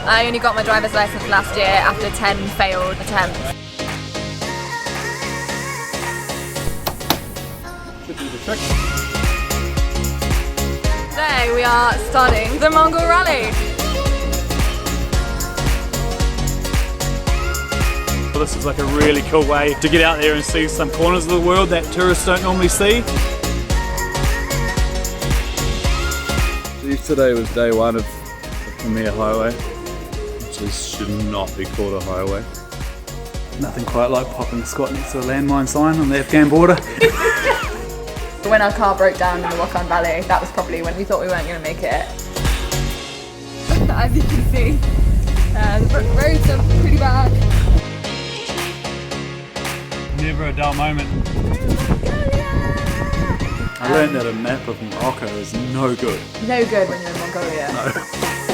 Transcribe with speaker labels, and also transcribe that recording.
Speaker 1: I only got my driver's license last year after 10 failed attempts.
Speaker 2: Should do the trick.
Speaker 1: Today we are starting the Mongol Rally.
Speaker 2: Well, this is like a really cool way to get out there and see some corners of the world that tourists don't normally see. Today was day one of the Premier Highway, which should not be called a highway. Nothing quite like popping a squat next to a landmine sign on the Afghan border.
Speaker 1: When our car broke down in the Wakhan Valley, that was probably when we thought we weren't going to make it. As you can see, the roads are pretty bad.
Speaker 2: Never a dull moment. I learned that a map of Morocco is no good.
Speaker 1: No good when you're in Mongolia.
Speaker 2: No.